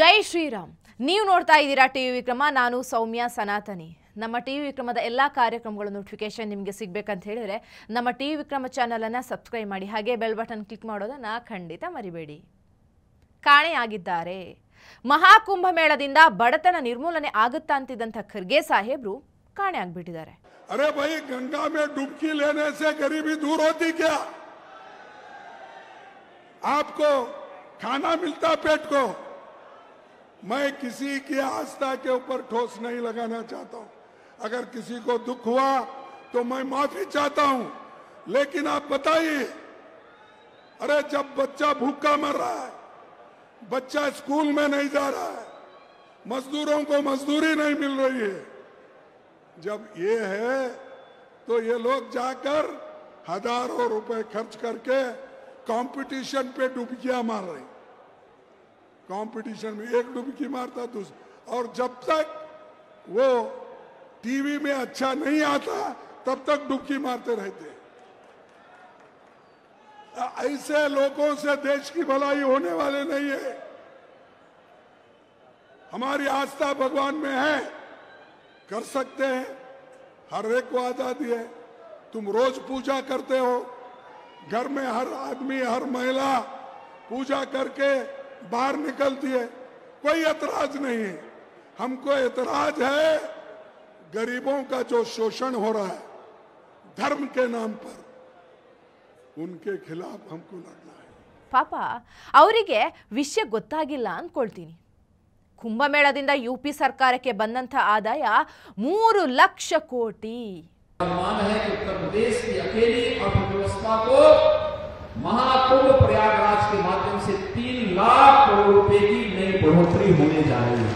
ಜೈ ಶ್ರೀರಾಮ್. ನೀವು ನೋಡ್ತಾ ಇದ್ದೀರಾ ಟಿವಿ ವಿಕ್ರಮ. ನಾನು ಸೌಮ್ಯ ಸನಾತನಿ. ನಮ್ಮ ಟಿವಿ ವಿಕ್ರಮದ ಎಲ್ಲ ಕಾರ್ಯಕ್ರಮಗಳ ನೋಟಿಫಿಕೇಶನ್ ನಿಮಗೆ ಸಿಗಬೇಕಂತ ಹೇಳಿದ್ರೆ ನಮ್ಮ ಟಿವಿ ವಿಕ್ರಮ ಚಾನೆಲ್ ಅನ್ನು ಸಬ್ಸ್ಕ್ರೈಬ್ ಮಾಡಿ, ಹಾಗೆ ಬೆಲ್ ಬಟನ್ ಕ್ಲಿಕ್ ಮಾಡೋದನ್ನ ಖಂಡಿತ ಮರಿಬೇಡಿ. ಕಾಣೆಯಾಗಿದ್ದಾರೆ. ಮಹಾಕುಂಭ ಮೇಳದಿಂದ ಬಡತನ ನಿರ್ಮೂಲನೆ ಆಗುತ್ತಾ ಅಂತಿದ್ದಂತ ಖರ್ಗೆ ಸಾಹೇಬ್ರು ಕಾಣೆ ಆಗ್ಬಿಟ್ಟಿದ್ದಾರೆ. अरे भाई, गंगा में डुबकी लेने से गरीबी दूर होती क्या? आपको खाना मिलता पेट को। मैं किसी की आस्था के ऊपर ठोस नहीं लगाना चाहता हूं। अगर किसी को दुख हुआ तो मैं माफी चाहता हूं, लेकिन आप बताइए, अरे जब बच्चा भूखा मर रहा है, बच्चा स्कूल में नहीं जा रहा है, मजदूरों को मजदूरी नहीं मिल रही है, जब ये है तो ये लोग जाकर हजारों रुपए खर्च करके कंपटीशन पे डुबकियां मार रहे। कंपटीशन में एक डुबकी मारता दूसरा, और जब तक वो टीवी में अच्छा नहीं आता तब तक डुबकी मारते रहते। ऐसे लोगों से देश की भलाई होने वाले नहीं है। हमारी आस्था भगवान में है, कर सकते हैं, हर एक को आजादी है। तुम रोज पूजा करते हो, घर में हर आदमी हर महिला पूजा करके बाहर निकलती है, कोई एतराज नहीं है। हमको एतराज है गरीबों का जो शोषण हो रहा है धर्म के नाम पर, उनके खिलाफ हमको लड़ना है। ಪಾಪ ಅವರಿಗೆ ವಿಷಯ ಗೊತ್ತಾಗಿಲ್ಲ ಅನ್ಕೊಳ್ತೀನಿ. ಕುಂಭಮೇಳದಿಂದ यूपी ಸರ್ಕಾರಕ್ಕೆ ಬಂದಂತ ಆದಾಯ 3 ಲಕ್ಷ ಕೋಟಿ. अनुमान है कि उत्तर प्रदेश की अकेली अर्थव्यवस्था को महाकुंभ प्रयागराज के माध्यम से 3 लाख करोड़ रुपए की नई बढ़ोतरी होने जा रही है।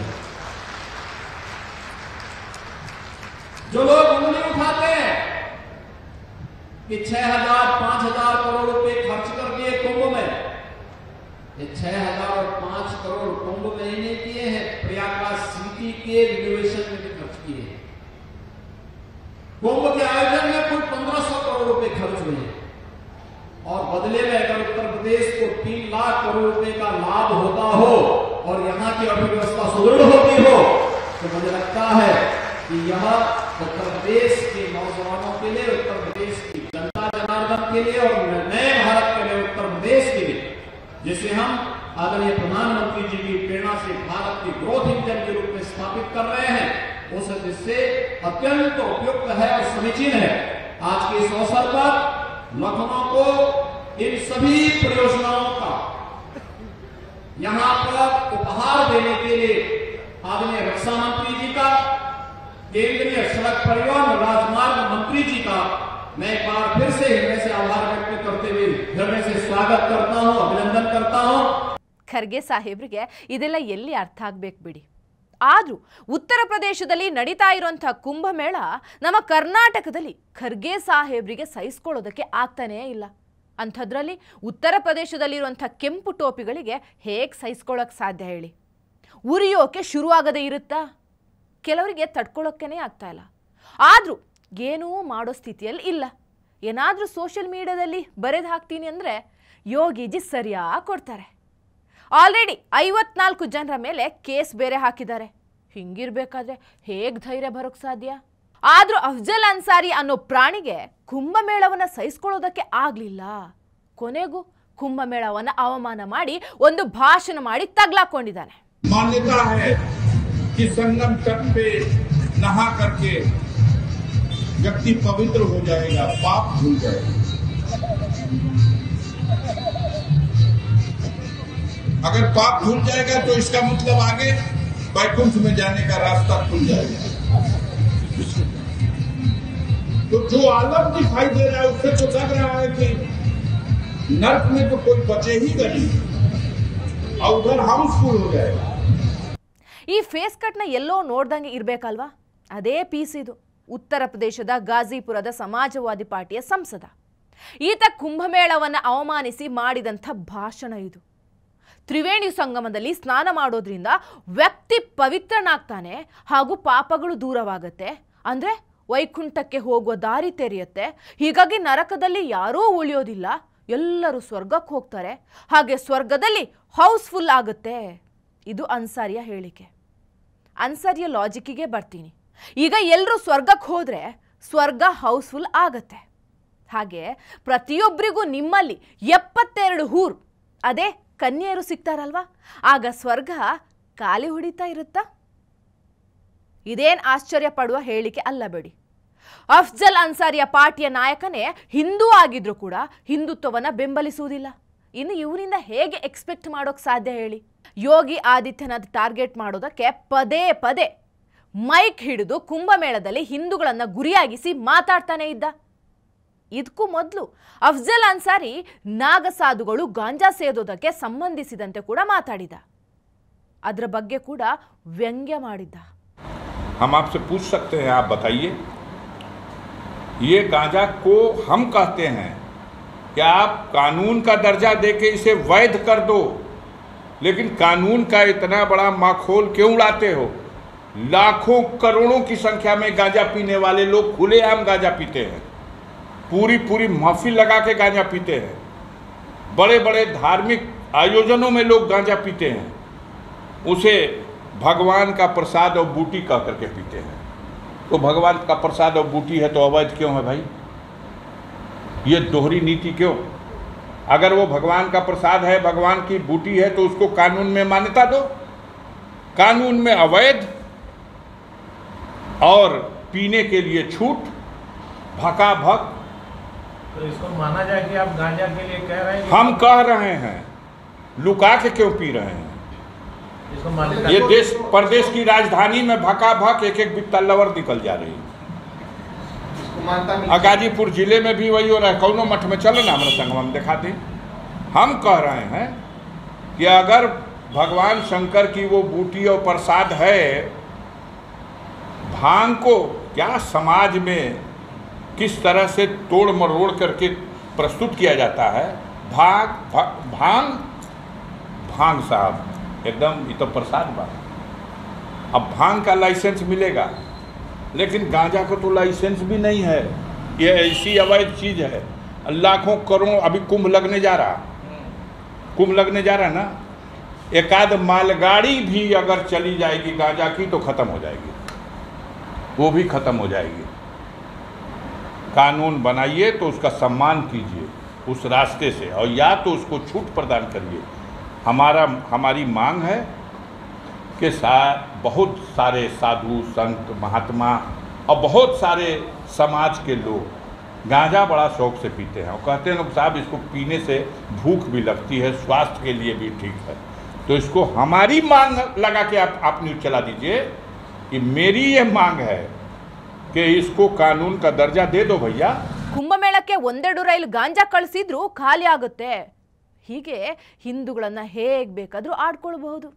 जो लोग उंगली उठाते हैं कि 6,000 5,000 करोड़ रुपए खर्च कर दिए कुंभ में, ये 6,000 और 5 करोड़ कुंभ में ही नहीं किए हैं, प्रयागराज सिटी के रिनोवेशन में भी खर्च किए हैं। कुंभ के आयोजन में कुल 1,500 करोड़ रुपए खर्च हुए, और बदले में अगर उत्तर प्रदेश को 3 लाख करोड़ रुपए का लाभ होता हो और यहाँ की अर्थव्यवस्था सुदृढ़ होती हो, तो मुझे लगता है कि यह उत्तर प्रदेश के नौजवानों के लिए, उत्तर प्रदेश की जनता जनार्दन के लिए और नए भारत के लिए, उत्तर प्रदेश के लिए, जिसे हम आदरणीय प्रधानमंत्री जी की प्रेरणा से भारत की ग्रोथ इंजन के रूप में स्थापित कर रहे हैं, उस दृष्टि से अत्यंत उपयुक्त है और समीचीन है। आज के इस अवसर पर लखनऊ को इन सभी परियोजनाओं का यहां पर उपहार देने के लिए आदरणीय रक्षा मंत्री जी का, केंद्रीय सड़क परिवहन राजमार्ग मंत्री जी का मैं एक बार फिर से हृदय से आभार व्यक्त करते हुए हृदय से स्वागत करता हूं, अभिनंदन करता हूं। ಖರ್ಗೆ ಸಾಹೇಬ್ರಿಗೆ ಇದೆಲ್ಲ ಎಲ್ಲಿ ಅರ್ಥ ಆಗ್ಬೇಕು ಬಿಡಿ. ಆದ್ರೂ ಉತ್ತರ ಪ್ರದೇಶದಲ್ಲಿ ನಡೀತಾ ಇರುವಂತಹ ಕುಂಭಮೇಳ ನಮ್ಮ ಕರ್ನಾಟಕದಲ್ಲಿ ಖರ್ಗೆ ಸಾಹೇಬ್ರಿಗೆ ಸಹಿಸ್ಕೊಳ್ಳೋದಕ್ಕೆ ಆಗ್ತಾನೇ ಇಲ್ಲ. ಅಂಥದ್ರಲ್ಲಿ ಉತ್ತರ ಪ್ರದೇಶದಲ್ಲಿರುವಂಥ ಕೆಂಪು ಟೋಪಿಗಳಿಗೆ ಹೇಗೆ ಸಹಿಸ್ಕೊಳ್ಳೋಕೆ ಸಾಧ್ಯ ಹೇಳಿ? ಉರಿಯೋಕೆ ಶುರುವಾಗದೇ ಇರುತ್ತಾ? ಕೆಲವರಿಗೆ ತಡ್ಕೊಳ್ಳೋಕ್ಕೇ ಆಗ್ತಾ ಇಲ್ಲ. ಆದರೂ ಏನೂ ಮಾಡೋ ಸ್ಥಿತಿಯಲ್ಲಿ ಇಲ್ಲ. ಏನಾದರೂ ಸೋಷಿಯಲ್ ಮೀಡಿಯಾದಲ್ಲಿ ಬರೆದು ಹಾಕ್ತೀನಿ ಅಂದರೆ ಯೋಗಿಜಿ ಸರಿಯಾಗಿ ಕೊಡ್ತಾರೆ. ಆಲ್ರೆಡಿ 54 ಜನರ ಮೇಲೆ ಕೇಸ್ ಬೇರೆ ಹಾಕಿದ್ದಾರೆ. ಹಿಂಗಿರ್ಬೇಕಾದ್ರೆ ಹೇಗೆ ಧೈರ್ಯ ಬರೋಕ್ಕೆ ಸಾಧ್ಯ? ಆದರೂ ಅಫ್ಜಲ್ ಅನ್ಸಾರಿ ಅನ್ನೋ ಪ್ರಾಣಿಗೆ ಕುಂಭಮೇಳವನ್ನು ಸಹಿಸ್ಕೊಳ್ಳೋದಕ್ಕೆ ಆಗಲಿಲ್ಲ. ಕೊನೆಗೂ ಕುಂಭಮೇಳವನ್ನು ಅವಮಾನ ಮಾಡಿ ಒಂದು ಭಾಷಣ ಮಾಡಿ ತಗ್ಲಾಕೊಂಡಿದ್ದಾನೆ. मान्यता है कि संगम तट पे नहा करके व्यक्ति पवित्र हो जाएगा, पाप धुल जाएगा। अगर पाप धुल जाएगा तो इसका मतलब आगे वैकुंठ में जाने का रास्ता खुल जाएगा। तो जो आलम दिखाई दे रहा है उससे तो लग रहा है कि नर्क में तो कोई बचे ही नहीं और उधर हाउसफुल हो जाएगा। ಈ ಫೇಸ್ ಕಟ್ನ ಎಲ್ಲೋ ನೋಡ್ದಂಗೆ ಇರಬೇಕಲ್ವಾ? ಅದೇ ಪೀಸ್ ಇದು. ಉತ್ತರ ಪ್ರದೇಶದ ಗಾಜಿಪುರದ ಸಮಾಜವಾದಿ ಪಾರ್ಟಿಯ ಸಂಸದ ಈತ ಕುಂಭಮೇಳವನ್ನು ಅವಮಾನಿಸಿ ಮಾಡಿದಂಥ ಭಾಷಣ ಇದು. ತ್ರಿವೇಣಿ ಸಂಗಮದಲ್ಲಿ ಸ್ನಾನ ಮಾಡೋದ್ರಿಂದ ವ್ಯಕ್ತಿ ಪವಿತ್ರನಾಗ್ತಾನೆ, ಹಾಗೂ ಪಾಪಗಳು ದೂರವಾಗುತ್ತೆ, ಅಂದರೆ ವೈಕುಂಠಕ್ಕೆ ಹೋಗುವ ದಾರಿ ತೆರೆಯುತ್ತೆ. ಹೀಗಾಗಿ ನರಕದಲ್ಲಿ ಯಾರೂ ಉಳಿಯೋದಿಲ್ಲ, ಎಲ್ಲರೂ ಸ್ವರ್ಗಕ್ಕೆ ಹೋಗ್ತಾರೆ, ಹಾಗೆ ಸ್ವರ್ಗದಲ್ಲಿ ಹೌಸ್ಫುಲ್ ಆಗುತ್ತೆ. ಇದು ಅನ್ಸಾರಿಯ ಹೇಳಿಕೆ. ಅನ್ಸಾರಿಯ ಲಾಜಿಕ್ಕಿಗೆ ಬರ್ತೀನಿ. ಈಗ ಎಲ್ಲರೂ ಸ್ವರ್ಗಕ್ಕೆ ಹೋದರೆ ಸ್ವರ್ಗ ಹೌಸ್ಫುಲ್ ಆಗತ್ತೆ. ಹಾಗೆ ಪ್ರತಿಯೊಬ್ಬರಿಗೂ ನಿಮ್ಮಲ್ಲಿ 72 ಹೂರು ಅದೇ ಕನ್ಯೆಯರು ಸಿಗ್ತಾರಲ್ವಾ, ಆಗ ಸ್ವರ್ಗ ಖಾಲಿ ಹೊಡಿತಾ ಇರುತ್ತಾ? ಇದೇನು ಆಶ್ಚರ್ಯ ಪಡುವ ಹೇಳಿಕೆ ಅಲ್ಲ ಬಿಡಿ. ಅಫ್ಜಲ್ ಅನ್ಸಾರಿಯ ಪಾರ್ಟಿಯ ನಾಯಕನೇ ಹಿಂದೂ ಆಗಿದ್ರೂ ಕೂಡ ಹಿಂದುತ್ವವನ್ನು ಬೆಂಬಲಿಸುವುದಿಲ್ಲ. ಇನ್ನು ಇವರಿಂದ ಹೇಗೆ ಎಕ್ಸ್ಪೆಕ್ಟ್ ಮಾಡೋಕೆ ಸಾಧ್ಯ ಹೇಳಿ? ಯೋಗಿ ಆದಿತ್ಯನಾಥ್ ಟಾರ್ಗೆಟ್ ಮಾಡೋದಕ್ಕೆ ಪದೇ ಪದೇ ಮೈಕ್ ಹಿಡಿದು ಕುಂಭಮೇಳದಲ್ಲಿ ಹಿಂದೂಗಳನ್ನು ಗುರಿಯಾಗಿಸಿ ಮಾತಾಡ್ತಾನೆ ಇದ್ದ. ಇದಕ್ಕೂ ಮೊದಲು ಅಫ್ಜಲ್ ಅನ್ಸಾರಿ ನಾಗಸಾಧುಗಳು ಗಾಂಜಾ ಸೇದೋದಕ್ಕೆ ಸಂಬಂಧಿಸಿದಂತೆ ಕೂಡ ಮಾತಾಡಿದ. ಅದರ ಬಗ್ಗೆ ಕೂಡ ವ್ಯಂಗ್ಯ ಮಾಡಿದ್ದ. हम आपसे पूछ सकते हैं, आप बताइए, ये गांजा को हम कहते हैं कि आप कानून का दर्जा देके इसे वैध कर दो, लेकिन कानून का इतना बड़ा माखौल क्यों उड़ाते हो? लाखों करोड़ों की संख्या में गांजा पीने वाले लोग खुलेआम गांजा पीते हैं, पूरी पूरी महफिल लगा के गांजा पीते हैं, बड़े बड़े धार्मिक आयोजनों में लोग गांजा पीते हैं, उसे भगवान का प्रसाद और बूटी कह करके पीते हैं। तो भगवान का प्रसाद और बूटी है तो अवैध क्यों है भाई? ये दोहरी नीति क्यों? अगर वो भगवान का प्रसाद है, भगवान की बूटी है, तो उसको कानून में मान्यता दो। कानून में अवैध और पीने के लिए छूट, भकाभक। तो इसको माना जाए कि आप गांजा के लिए कह रहे हैं? हम कह रहे हैं, लुका के क्यों पी रहे हैं? ये देश प्रदेश की राजधानी में भकाभक एक एक बित्ता लवर निकल जा रही है। गाजीपुर जिले में भी वही हो रहा है। कौनो मठ में चलो ना, हमारे संगम में दिखाते। हम कह रहे हैं कि अगर भगवान शंकर की वो बूटी और प्रसाद है, भांग को क्या समाज में किस तरह से तोड़ मरोड़ करके प्रस्तुत किया जाता है। भांग साहब एकदम, ये तो प्रसाद बात। अब भांग का लाइसेंस मिलेगा, लेकिन गांजा को तो लाइसेंस भी नहीं है। ये ऐसी अवैध चीज़ है। लाखों करोड़, अभी कुंभ लगने जा रहा ना, एक आध मालगाड़ी भी अगर चली जाएगी गांजा की तो ख़त्म हो जाएगी, वो भी ख़त्म हो जाएगी। कानून बनाइए तो उसका सम्मान कीजिए उस रास्ते से, और या तो उसको छूट प्रदान करिए। हमारी मांग है कि बहुत सारे साधु संत महात्मा और बहुत सारे समाज के लोग गांजा बड़ा शौक से पीते हैं और कहते हैं लोग साहब इसको पीने से भूख भी लगती है, स्वास्थ्य के लिए भी ठीक है। तो इसको हमारी मांग लगा के आप न्यूज़ चला दीजिए कि मेरी ये मांग है कि इसको कानून का दर्जा दे दो भैया। ಕುಂಭಮೇಳಕ್ಕೆ ಒಂದೆರಡು ರೈಲು ಗಾಂಜಾ ಕಳಿಸಿದ್ರೂ ಖಾಲಿ ಆಗುತ್ತೆ. ಹೀಗೆ ಹಿಂದೂಗಳನ್ನು ಹೇಗೆ ಬೇಕಾದರೂ ಆಡ್ಕೊಳ್ಬಹುದು.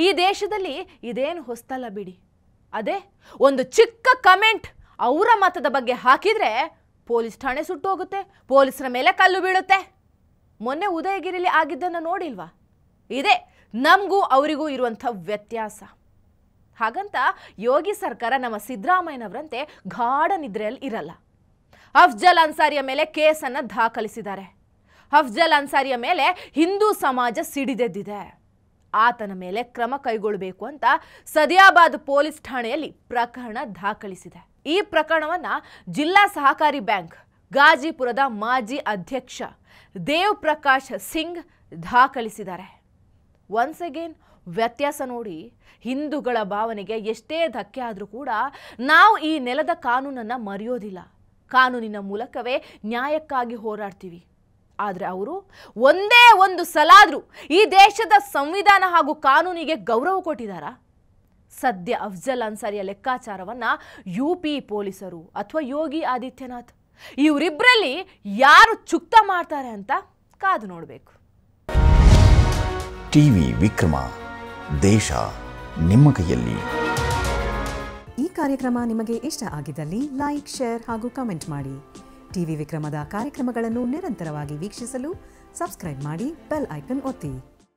ಈ ದೇಶದಲ್ಲಿ ಇದೇನು ಹೊಸ್ತಲ್ಲ ಬಿಡಿ. ಅದೇ ಒಂದು ಚಿಕ್ಕ ಕಮೆಂಟ್ ಅವರ ಮತದ ಬಗ್ಗೆ ಹಾಕಿದ್ರೆ ಪೊಲೀಸ್ ಠಾಣೆ ಸುಟ್ಟು ಹೋಗುತ್ತೆ, ಪೊಲೀಸರ ಮೇಲೆ ಕಲ್ಲು ಬೀಳುತ್ತೆ. ಮೊನ್ನೆ ಉದಯಗಿರಿಲಿ ಆಗಿದ್ದನ್ನು ನೋಡಿಲ್ವಾ? ಇದೇ ನಮಗೂ ಅವರಿಗೂ ಇರುವಂಥ ವ್ಯತ್ಯಾಸ. ಹಾಗಂತ ಯೋಗಿ ಸರ್ಕಾರ ನಮ್ಮ ಸಿದ್ದರಾಮಯ್ಯನವರಂತೆ ಗಾಢ ನಿದ್ರೆಯಲ್ಲಿ ಇರಲ್ಲ. ಅಫ್ಜಲ್ ಅನ್ಸಾರಿಯ ಮೇಲೆ ಕೇಸನ್ನು ದಾಖಲಿಸಿದ್ದಾರೆ. ಅಫ್ಜಲ್ ಅನ್ಸಾರಿಯ ಮೇಲೆ ಹಿಂದೂ ಸಮಾಜ ಸಿಡಿದೆದ್ದಿದೆ. ಆತನ ಮೇಲೆ ಕ್ರಮ ಕೈಗೊಳ್ಳಬೇಕು ಅಂತ ಸದಿಯಾಬಾದ್ ಪೊಲೀಸ್ ಠಾಣೆಯಲ್ಲಿ ಪ್ರಕರಣ ದಾಖಲಿಸಿದೆ. ಈ ಪ್ರಕರಣವನ್ನು ಜಿಲ್ಲಾ ಸಹಕಾರಿ ಬ್ಯಾಂಕ್ ಗಾಜಿಪುರದ ಮಾಜಿ ಅಧ್ಯಕ್ಷ ದೇವ್ ಪ್ರಕಾಶ್ ಸಿಂಗ್ ದಾಖಲಿಸಿದ್ದಾರೆ. ಒನ್ಸ್ ಅಗೇನ್ ವ್ಯತ್ಯಾಸ ನೋಡಿ. ಹಿಂದೂಗಳ ಭಾವನೆಗೆ ಎಷ್ಟೇ ಧಕ್ಕೆ ಆದರೂ ಕೂಡ ನಾವು ಈ ನೆಲದ ಕಾನೂನನ್ನು ಮರೆಯೋದಿಲ್ಲ. ಕಾನೂನಿನ ಮೂಲಕವೇ ನ್ಯಾಯಕ್ಕಾಗಿ ಹೋರಾಡ್ತೀವಿ. ಆದರೆ ಅವರು ಒಂದೇ ಒಂದು ಸಲಾದರೂ ಈ ದೇಶದ ಸಂವಿಧಾನ ಹಾಗೂ ಕಾನೂನಿಗೆ ಗೌರವ ಕೊಟ್ಟಿದ್ದಾರಾ? ಸದ್ಯ ಅಫ್ಜಲ್ ಅನ್ಸಾರಿಯ ಲೆಕ್ಕಾಚಾರವನ್ನು ಯುಪಿ ಪೊಲೀಸರು ಅಥವಾ ಯೋಗಿ ಆದಿತ್ಯನಾಥ್ ಇವರಿಬ್ಬರಲ್ಲಿ ಯಾರು ಚುಕ್ತ ಮಾಡ್ತಾರೆ ಅಂತ ಕಾದು ನೋಡಬೇಕು. ಟಿವಿ ವಿಕ್ರಮ, ದೇಶ ನಿಮ್ಮ ಕೈಯಲ್ಲಿ. ಈ ಕಾರ್ಯಕ್ರಮ ನಿಮಗೆ ಇಷ್ಟ ಆಗಿದ್ದಲ್ಲಿ ಲೈಕ್, ಶೇರ್ ಹಾಗೂ ಕಮೆಂಟ್ ಮಾಡಿ. ಟಿವಿ ವಿಕ್ರಮದ ಕಾರ್ಯಕ್ರಮಗಳನ್ನು ನಿರಂತರವಾಗಿ ವೀಕ್ಷಿಸಲು ಸಬ್ಸ್ಕ್ರೈಬ್ ಮಾಡಿ, ಬೆಲ್ ಐಕನ್ ಒತ್ತಿ.